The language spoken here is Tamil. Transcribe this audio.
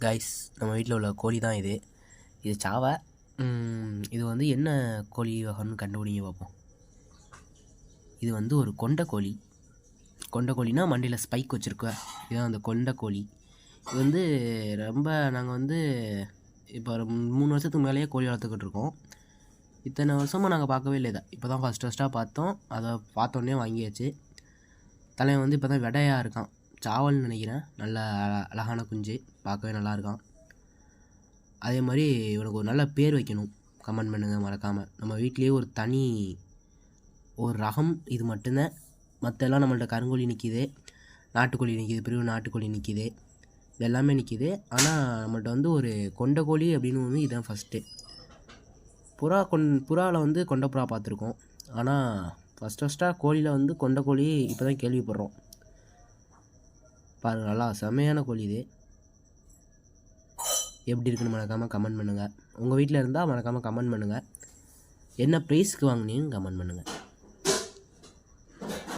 கைஸ், நம்ம வீட்டில் உள்ள கோழி தான் இது. இது சாவை. இது வந்து என்ன கோழி வகைன்னு கண்டுபிடிங்க பார்ப்போம். இது வந்து ஒரு கொண்ட கோழி. கொண்ட கோழினா மண்டையில் ஸ்பைக் வச்சுருக்க, இதுதான் அந்த கொண்ட கோழி. இது வந்து ரொம்ப நாங்கள் வந்து இப்போ ஒரு 3 வருஷத்துக்கு மேலேயே கோழி வளர்த்துக்கிட்டு இருக்கோம். இத்தனை வருஷமாக நாங்கள் பார்க்கவே இல்லை. இதை இப்போ தான் ஃபஸ்ட்டாக பார்த்தோம். அதை பார்த்தோன்னே வாங்கியாச்சு. தலைவன் வந்து இப்போ தான் விடையாக இருக்கான். சாவல்னு நினைக்கிறேன். நல்ல அழகான குஞ்சு, பார்க்கவே நல்லா இருக்கான். அதே மாதிரி இவனுக்கு ஒரு நல்ல பேர் வைக்கணும். கமெண்ட் பண்ணுங்கள் மறக்காமல். நம்ம வீட்லேயே ஒரு தனி ஒரு ரகம் இது மட்டும்தான். மற்றெல்லாம் நம்மள்ட்ட கருங்கோழி நிற்கிது, நாட்டுக்கோழி நிற்கிது, பிரிவு நாட்டுக்கோழி நிற்கிது, இது எல்லாமே நிற்கிது. ஆனால் நம்மள்ட்ட வந்து ஒரு கொண்ட கோழி அப்படின்னு வந்து இதுதான் ஃபஸ்ட்டு. புறாவில் வந்து கொண்ட புறா பார்த்துருக்கோம். ஆனால் ஃபஸ்ட்டாக கோழியில் வந்து கொண்ட கோழி இப்போ தான் கேள்விப்படுறோம். பாருங்கள், நல்லா செமையான கோழி இது. எப்படி இருக்குன்னு மறக்காமல் கமெண்ட் பண்ணுங்கள். உங்கள் வீட்டில் இருந்தால் மறக்காமல் கமெண்ட் பண்ணுங்கள். என்ன ப்ரைஸ்க்கு வாங்கினீங்கன்னு கமெண்ட் பண்ணுங்கள்.